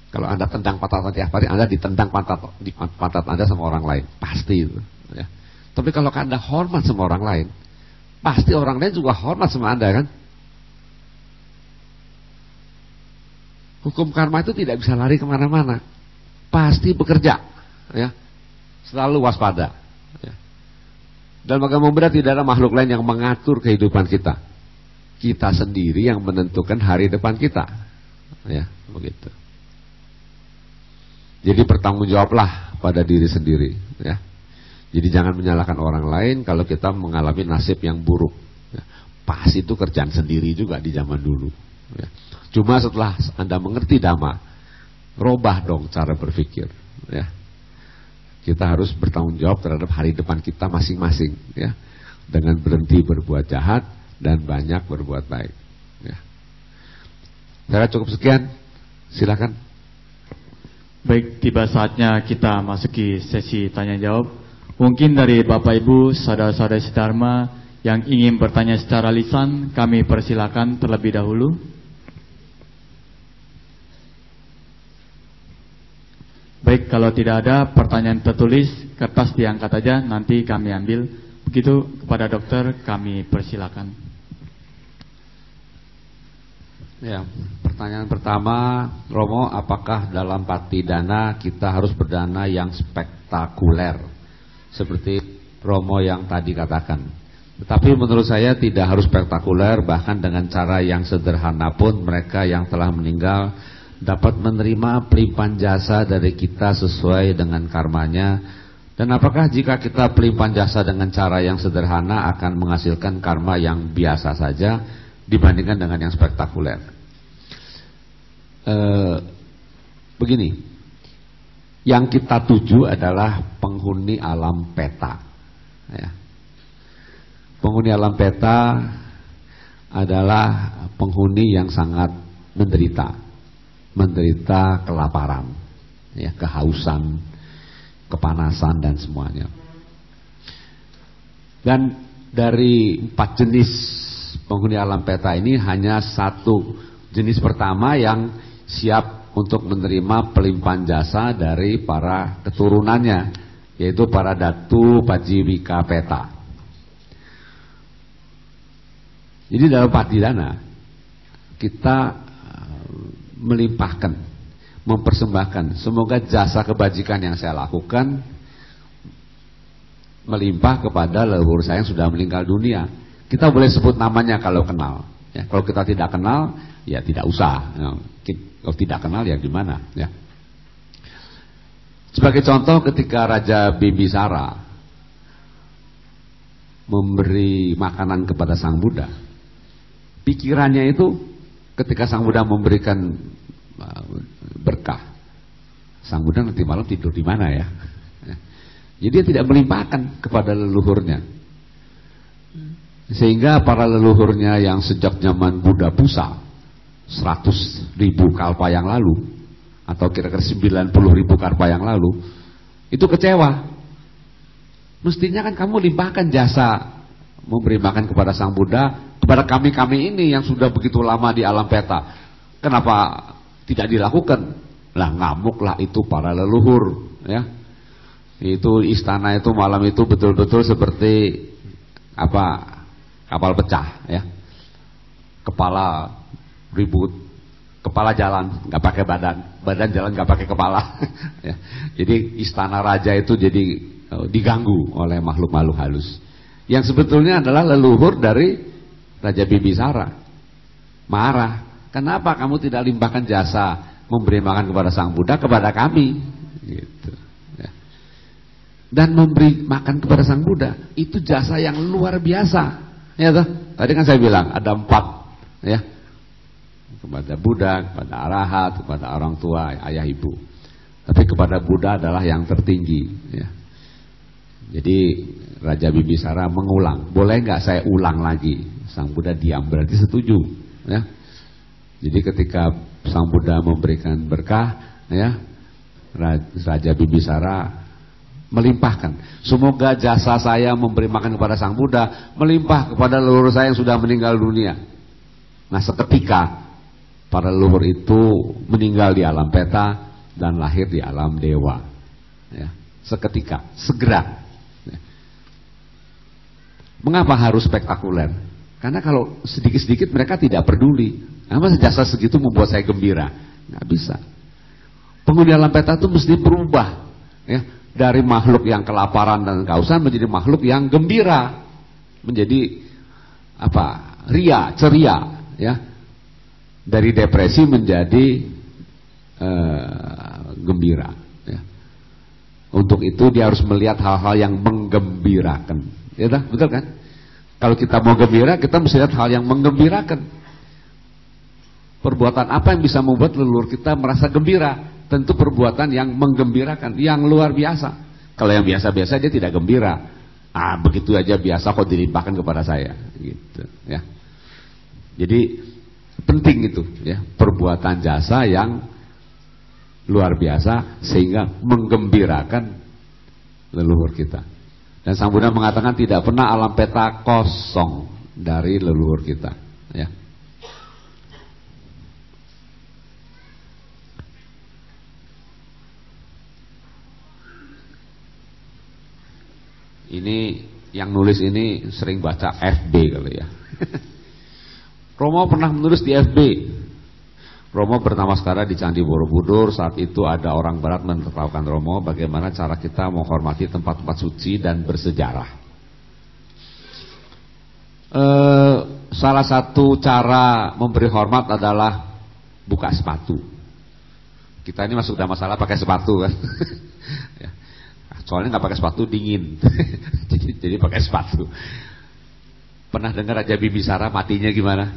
Kalau Anda tendang pantat tiap hari, Anda ditendang pantat Anda sama orang lain, pasti itu ya. Tapi kalau Anda hormat sama orang lain, pasti orang lain juga hormat sama Anda kan. Hukum karma itu tidak bisa lari kemana-mana, pasti bekerja ya. Selalu waspada ya. Dan agama Buddha tidak ada makhluk lain yang mengatur kehidupan kita kita sendiri yang menentukan hari depan kita. Ya, begitu. Jadi bertanggung jawablah pada diri sendiri, ya. Jadi jangan menyalahkan orang lain kalau kita mengalami nasib yang buruk. Ya. Pas itu kerjaan sendiri juga di zaman dulu. Ya. Cuma setelah Anda mengerti Dhamma, robah dong cara berpikir. Ya. Kita harus bertanggung jawab terhadap hari depan kita masing-masing, ya. Dengan berhenti berbuat jahat dan banyak berbuat baik. Ya. Saya cukup sekian. Silakan. Baik, tiba saatnya kita masuki sesi tanya jawab. Mungkin dari Bapak Ibu, saudara-saudara Dharma yang ingin bertanya secara lisan, kami persilakan terlebih dahulu. Baik, kalau tidak ada pertanyaan tertulis, kertas diangkat aja, nanti kami ambil. Begitu kepada dokter, kami persilakan. Ya, pertanyaan pertama, Romo, apakah dalam Patidana kita harus berdana yang spektakuler seperti Romo yang tadi katakan? Tetapi menurut saya tidak harus spektakuler, bahkan dengan cara yang sederhana pun mereka yang telah meninggal dapat menerima pelimpahan jasa dari kita sesuai dengan karmanya. Dan apakah jika kita pelimpahan jasa dengan cara yang sederhana akan menghasilkan karma yang biasa saja dibandingkan dengan yang spektakuler? Begini, yang kita tuju adalah penghuni alam peta, ya. Penghuni alam peta adalah penghuni yang sangat menderita kelaparan, ya, kehausan, kepanasan dan semuanya. Dan dari 4 jenis penghuni alam peta ini hanya satu jenis pertama yang siap untuk menerima pelimpahan jasa dari para keturunannya, yaitu para Datu Pajiwika Peta. Jadi dalam Patidana kita melimpahkan, mempersembahkan, semoga jasa kebajikan yang saya lakukan melimpah kepada leluhur saya yang sudah meninggal dunia. Kita boleh sebut namanya kalau kenal, ya. Kalau kita tidak kenal, ya tidak usah. Kalau tidak kenal ya gimana, ya. Sebagai contoh, ketika Raja Bibisara memberi makanan kepada Sang Buddha, pikirannya itu ketika Sang Buddha memberikan berkah, Sang Buddha nanti malam tidur di mana ya? Jadi dia tidak melimpahkan kepada leluhurnya. Sehingga para leluhurnya yang sejak zaman Buddha Pusa 100.000 kalpa yang lalu, atau kira-kira 90.000 kalpa yang lalu, itu kecewa. Mestinya kan kamu limpahkan jasa memberi makan kepada Sang Buddha kepada kami-kami ini yang sudah begitu lama di alam peta. Kenapa tidak dilakukan? Lah ngamuklah itu para leluhur, ya. Itu istana itu malam itu betul-betul seperti apa, kapal pecah, ya. Kepala ribut, kepala jalan nggak pakai badan, badan jalan nggak pakai kepala. Ya. Jadi istana raja itu jadi diganggu oleh makhluk-makhluk halus yang sebetulnya adalah leluhur dari Raja Bibisara. Marah, kenapa kamu tidak limpahkan jasa memberi makan kepada Sang Buddha kepada kami, gitu, ya. Dan memberi makan kepada Sang Buddha itu jasa yang luar biasa, ya toh? Tadi kan saya bilang ada 4, ya, kepada Buddha, kepada Arahat, kepada orang tua, ayah ibu. Tapi kepada Buddha adalah yang tertinggi, ya. Jadi Raja Bibisara mengulang, boleh nggak saya ulang lagi? Sang Buddha diam, berarti setuju, ya. Jadi ketika Sang Buddha memberikan berkah, ya, Raja Bibisara melimpahkan, semoga jasa saya memberi makan kepada Sang Buddha melimpah kepada leluhur saya yang sudah meninggal dunia. Nah, seketika para leluhur itu meninggal di alam peta dan lahir di alam dewa, ya. Seketika, segera. Mengapa harus spektakuler? Karena kalau sedikit-sedikit mereka tidak peduli. Kenapa jasa segitu membuat saya gembira? Nggak bisa. Penghuni alam peta itu mesti berubah, ya, dari makhluk yang kelaparan dan kehausan menjadi makhluk yang gembira, menjadi apa? ria, ceria, ya. Dari depresi menjadi gembira, ya. Untuk itu dia harus melihat hal-hal yang menggembirakan, ya, betul kan? Kalau kita mau gembira, kita mesti lihat hal yang menggembirakan. Perbuatan apa yang bisa membuat leluhur kita merasa gembira? Tentu perbuatan yang menggembirakan, yang luar biasa. Kalau yang biasa-biasa dia tidak gembira. Begitu aja biasa kok dilimpahkan kepada saya, gitu, ya. Jadi penting itu, ya, perbuatan jasa yang luar biasa sehingga menggembirakan leluhur kita. Dan Sang Buddha mengatakan tidak pernah alam peta kosong dari leluhur kita, ya. Ini yang nulis ini sering baca FB kali ya. Romo pernah menulis di FB. Romo bernama sekarang di Candi Borobudur. Saat itu ada orang barat menertawakan Romo bagaimana cara kita menghormati tempat-tempat suci dan bersejarah. Salah satu cara memberi hormat adalah buka sepatu. Kita ini masuk dalam masalah pakai sepatu kan. Ya. Soalnya nggak pakai sepatu dingin. jadi pakai sepatu. Pernah dengar Raja Bibisara matinya gimana?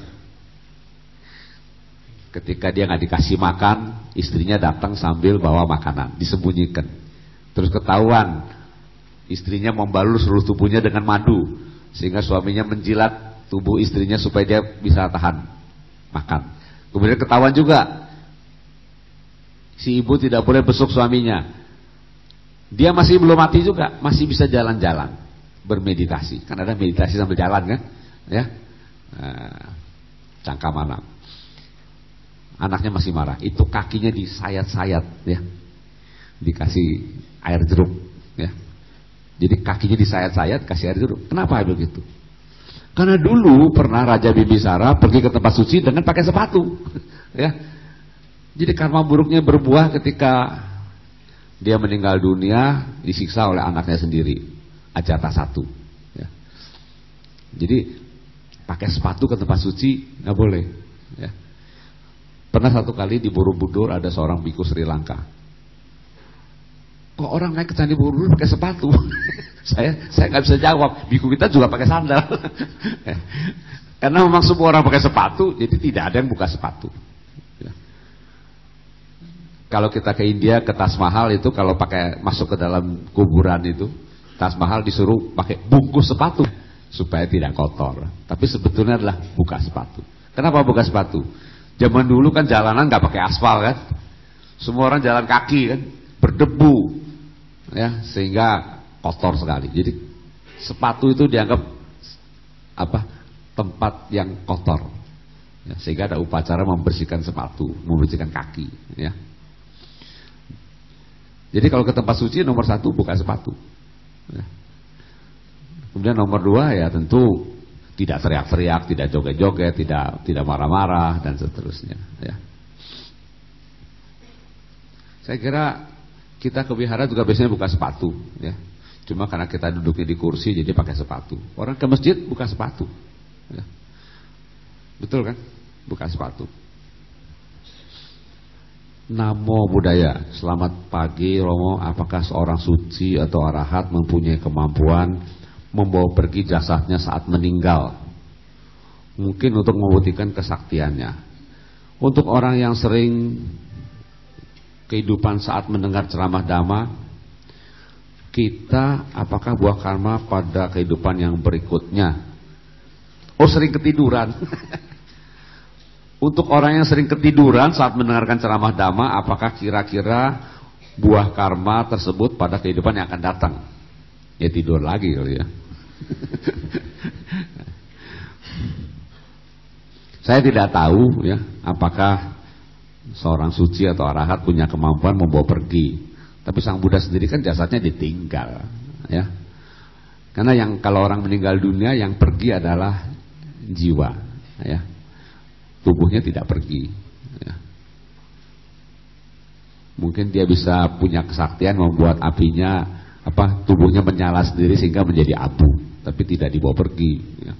Ketika dia nggak dikasih makan, istrinya datang sambil bawa makanan, disembunyikan. Terus ketahuan, istrinya membalur seluruh tubuhnya dengan madu, sehingga suaminya menjilat tubuh istrinya supaya dia bisa tahan makan. Kemudian ketahuan juga, si ibu tidak boleh besuk suaminya. Dia masih belum mati juga, masih bisa jalan-jalan, bermeditasi. Kan ada meditasi sambil jalan kan, ya. Cangkamalam. Anaknya masih marah, itu kakinya disayat-sayat, ya, dikasih air jeruk, ya. Jadi kakinya disayat-sayat, kasih air jeruk. Kenapa begitu? Karena dulu pernah Raja Bibisara pergi ke tempat suci dengan pakai sepatu, ya. Jadi karma buruknya berbuah ketika dia meninggal dunia, disiksa oleh anaknya sendiri, Ajata I, ya. Jadi pakai sepatu ke tempat suci nggak boleh, ya. Pernah satu kali di Borobudur ada seorang biku Sri Lanka. Kok orang naik ke Candi Borobudur pakai sepatu? saya nggak bisa jawab. Biku kita juga pakai sandal. Karena memang semua orang pakai sepatu, jadi tidak ada yang buka sepatu. Ya. Kalau kita ke India, ke Taj Mahal itu, kalau pakai masuk ke dalam kuburan itu, Taj Mahal disuruh pakai bungkus sepatu supaya tidak kotor. Tapi sebetulnya adalah buka sepatu. Kenapa buka sepatu? Zaman dulu kan jalanan nggak pakai aspal kan, semua orang jalan kaki kan, berdebu, ya, sehingga kotor sekali. Jadi sepatu itu dianggap apa? Tempat yang kotor, ya, sehingga ada upacara membersihkan sepatu, membersihkan kaki, ya. Jadi kalau ke tempat suci nomor 1 buka sepatu, ya. Kemudian nomor 2 ya tentu tidak teriak-teriak, tidak joget-joget, tidak marah-marah dan seterusnya, ya. Saya kira kita ke wihara juga biasanya buka sepatu, ya. Cuma karena kita duduknya di kursi jadi pakai sepatu. Orang ke masjid buka sepatu, ya. Betul kan? Buka sepatu. Namo Buddhaya. Selamat pagi Romo. Apakah seorang suci atau arahat mempunyai kemampuan membawa pergi jasadnya saat meninggal? Mungkin untuk membuktikan kesaktiannya. Untuk orang yang sering kehidupan saat mendengar ceramah dhamma, kita apakah buah karma pada kehidupan yang berikutnya? Oh, sering ketiduran. Untuk orang yang sering ketiduran saat mendengarkan ceramah dhamma, apakah kira-kira buah karma tersebut pada kehidupan yang akan datang? Ya tidur lagi kali ya. Saya tidak tahu ya apakah seorang suci atau arahat punya kemampuan membawa pergi. Tapi Sang Buddha sendiri kan jasadnya ditinggal, ya. Karena yang kalau orang meninggal dunia yang pergi adalah jiwa, ya. Tubuhnya tidak pergi, ya. Mungkin dia bisa punya kesaktian membuat apinya tubuhnya menyala sendiri sehingga menjadi abu, tapi tidak dibawa pergi, ya.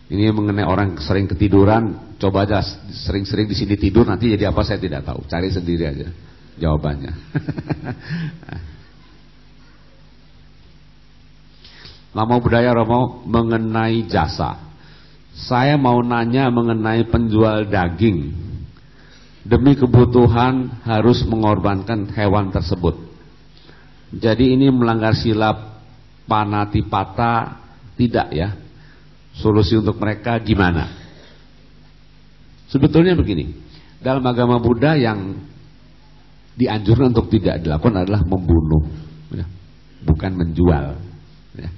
Ini mengenai orang sering ketiduran, coba aja sering-sering di sini tidur, nanti jadi apa saya tidak tahu. Cari sendiri aja jawabannya. Lama budaya Romo mengenai jasa. Saya mau nanya mengenai penjual daging. Demi kebutuhan harus mengorbankan hewan tersebut. Jadi ini melanggar sila panatipata tidak ya? Solusi untuk mereka gimana? Sebetulnya begini, dalam agama Buddha yang dianjurkan untuk tidak dilakukan adalah membunuh, ya, bukan menjual. Ya.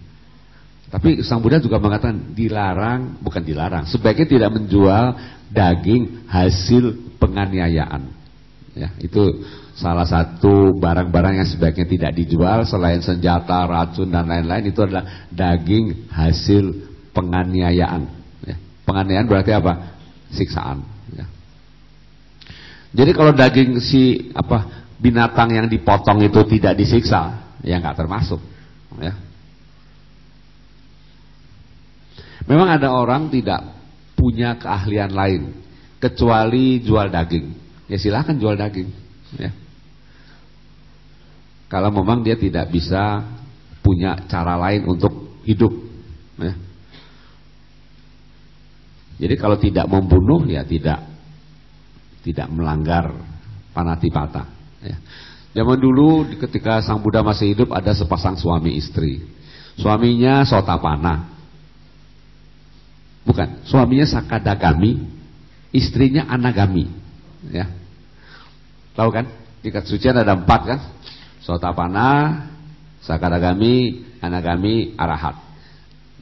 Tapi Sang Buddha juga mengatakan dilarang, bukan dilarang, sebaiknya tidak menjual daging hasil penganiayaan. Ya, itu salah satu barang-barang yang sebaiknya tidak dijual selain senjata, racun dan lain-lain, itu adalah daging hasil penganiayaan. Ya. Penganiayaan berarti apa? Siksaan. Ya. Jadi kalau daging binatang yang dipotong itu tidak disiksa, ya nggak termasuk. Ya. Memang ada orang tidak punya keahlian lain kecuali jual daging. Ya silakan jual daging. Ya. Kalau memang dia tidak bisa punya cara lain untuk hidup. Ya. Jadi kalau tidak membunuh ya tidak melanggar panatipata. Ya. Zaman dulu ketika Sang Buddha masih hidup ada sepasang suami istri. Suaminya Sotapana. Bukan, suaminya Sakadagami, istrinya Anagami. Ya. Tahu kan? Di kitab suci ada 4 kan? Sotapana, Sakadagami, Anagami, Arahat.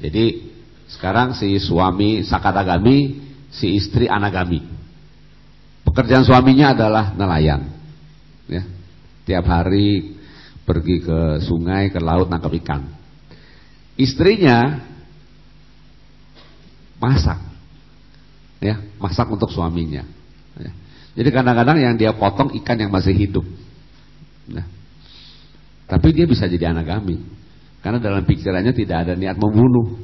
Jadi sekarang si suami Sakadagami, si istri Anagami. Pekerjaan suaminya adalah nelayan. Ya. Tiap hari pergi ke sungai, ke laut nangkap ikan. Istrinya masak. Ya, masak untuk suaminya. Ya. Jadi kadang-kadang yang dia potong ikan yang masih hidup. Nah. Tapi dia bisa jadi Anagami. Karena dalam pikirannya tidak ada niat membunuh.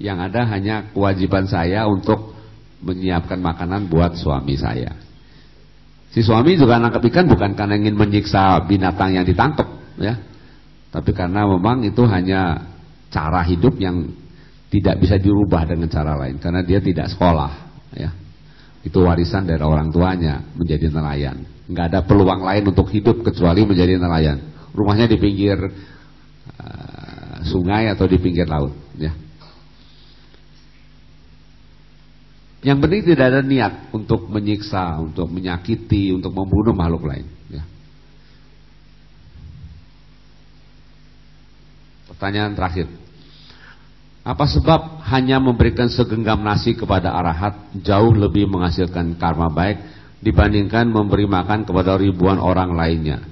Yang ada hanya kewajiban saya untuk menyiapkan makanan buat suami saya. Si suami juga nangkap ikan bukan karena ingin menyiksa binatang yang ditangkap, ya, tapi karena memang itu hanya cara hidup yang tidak bisa dirubah dengan cara lain. Karena dia tidak sekolah, ya, itu warisan dari orang tuanya menjadi nelayan. Nggak ada peluang lain untuk hidup kecuali menjadi nelayan. Rumahnya di pinggir sungai atau di pinggir laut, ya. Yang penting tidak ada niat untuk menyiksa, untuk menyakiti, untuk membunuh makhluk lain. Ya. Pertanyaan terakhir. Apa sebab hanya memberikan segenggam nasi kepada arahat jauh lebih menghasilkan karma baik dibandingkan memberi makan kepada ribuan orang lainnya?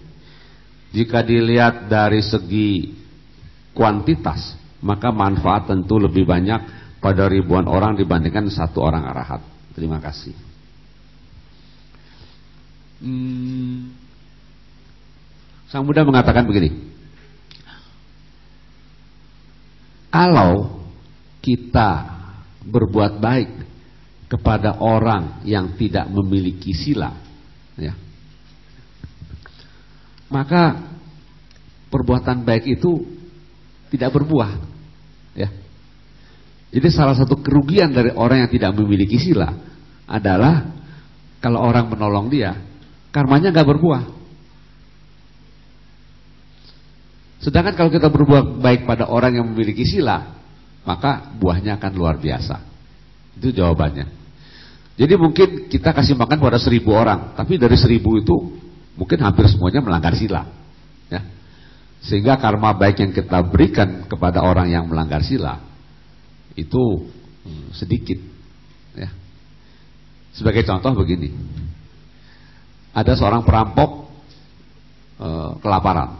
Jika dilihat dari segi kuantitas, maka manfaat tentu lebih banyak pada ribuan orang dibandingkan satu orang arahat. Terima kasih. Sang Buddha mengatakan begini. Kalau kita berbuat baik kepada orang yang tidak memiliki sila, ya, maka perbuatan baik itu tidak berbuah, ya. Jadi salah satu kerugian dari orang yang tidak memiliki sila adalah kalau orang menolong dia, karmanya gak berbuah. Sedangkan kalau kita berbuat baik pada orang yang memiliki sila, maka buahnya akan luar biasa. Itu jawabannya. Jadi mungkin kita kasih makan pada 1000 orang, tapi dari 1000 itu mungkin hampir semuanya melanggar sila, ya. Sehingga karma baik yang kita berikan kepada orang yang melanggar sila itu sedikit, ya. Sebagai contoh begini, ada seorang perampok kelaparan,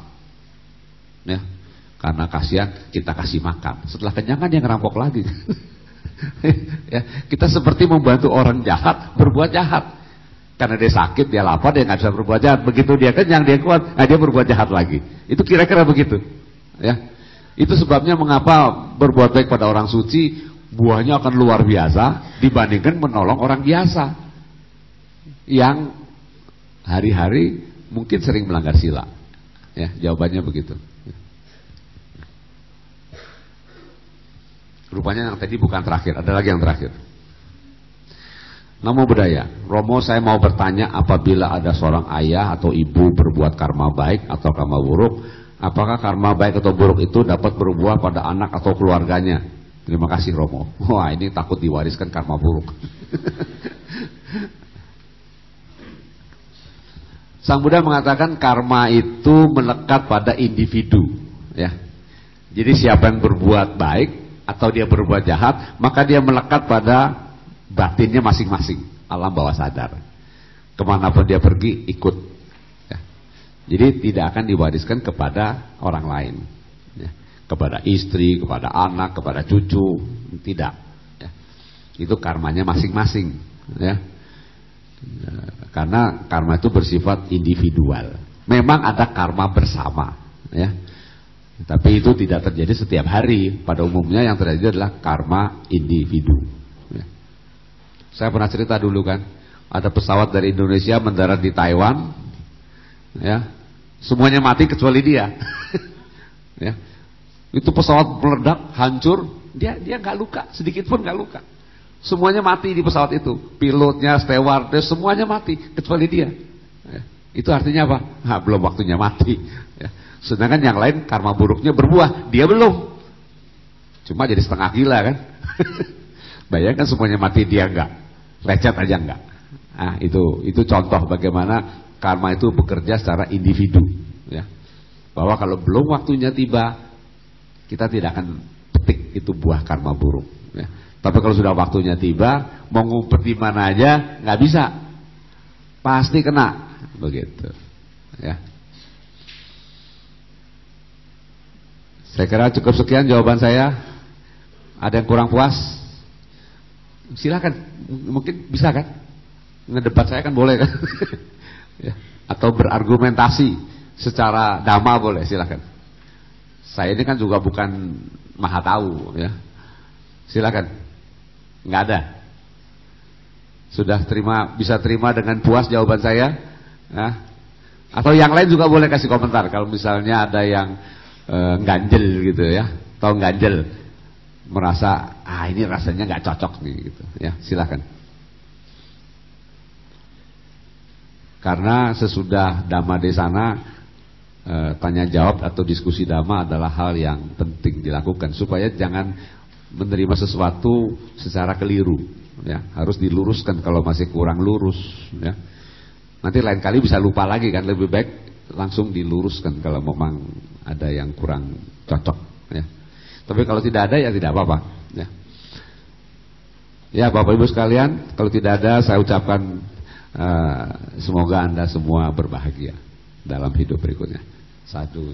ya, karena kasihan kita kasih makan. Setelah kenyang kan dia ngerampok lagi. Ya, kita seperti membantu orang jahat berbuat jahat. Karena dia sakit, dia lapar, dia nggak bisa berbuat jahat. Begitu dia kenyang, dia kuat, dia berbuat jahat lagi. Itu kira-kira begitu, ya. Itu sebabnya mengapa berbuat baik pada orang suci buahnya akan luar biasa dibandingkan menolong orang biasa yang hari-hari mungkin sering melanggar sila. Ya, jawabannya begitu. Rupanya yang tadi bukan terakhir, ada lagi yang terakhir. Namo Buddhaya. Romo, saya mau bertanya, apabila ada seorang ayah atau ibu berbuat karma baik atau karma buruk, apakah karma baik atau buruk itu dapat berbuah pada anak atau keluarganya? Terima kasih Romo. Wah, ini takut diwariskan karma buruk. Sang Buddha mengatakan karma itu melekat pada individu, ya. Jadi siapa yang berbuat baik atau dia berbuat jahat, maka dia melekat pada batinnya masing-masing, alam bawah sadar. Kemanapun dia pergi, ikut. Ya. Jadi tidak akan diwariskan kepada orang lain, ya. Kepada istri, kepada anak, kepada cucu, tidak. Ya. Itu karmanya masing-masing, ya. Karena karma itu bersifat individual. Memang ada karma bersama, ya. Tapi itu tidak terjadi setiap hari. Pada umumnya yang terjadi adalah karma individu, ya. Saya pernah cerita dulu kan, ada pesawat dari Indonesia mendarat di Taiwan, ya, semuanya mati kecuali dia. Ya. Itu pesawat meledak, hancur, dia nggak luka, sedikit pun nggak luka. Semuanya mati di pesawat itu, pilotnya, stewardess, semuanya mati kecuali dia. Ya. Itu artinya apa? Nah, belum waktunya mati. Ya. Sedangkan yang lain karma buruknya berbuah, dia belum. Cuma jadi setengah gila kan. Bayangkan semuanya mati, dia enggak. Lecet aja enggak. Nah, itu contoh bagaimana karma itu bekerja secara individu, ya. Bahwa kalau belum waktunya tiba, kita tidak akan petik itu buah karma buruk, ya. Tapi kalau sudah waktunya tiba, mau ngumpet di mana aja nggak bisa. Pasti kena, begitu, ya. Saya kira cukup sekian jawaban saya. Ada yang kurang puas? Silakan, mungkin bisa kan? Ngedebat saya kan boleh kan? Ya. Atau berargumentasi secara dhamma boleh, silakan. Saya ini kan juga bukan maha tahu, ya. Silakan. Nggak ada. Sudah bisa terima dengan puas jawaban saya? Ya. Atau yang lain juga boleh kasih komentar. Kalau misalnya ada yang ganjel gitu ya, atau ganjel, merasa ini rasanya nggak cocok nih gitu, ya, silakan. Karena sesudah Dhamma Desana, tanya jawab atau diskusi Dhamma adalah hal yang penting dilakukan supaya jangan menerima sesuatu secara keliru, ya. Harus diluruskan kalau masih kurang lurus, ya. Nanti lain kali bisa lupa lagi kan, lebih baik langsung diluruskan kalau memang ada yang kurang cocok, ya. Tapi kalau tidak ada ya tidak apa-apa, ya. Ya Bapak Ibu sekalian, kalau tidak ada saya ucapkan semoga Anda semua berbahagia dalam hidup berikutnya. Satu.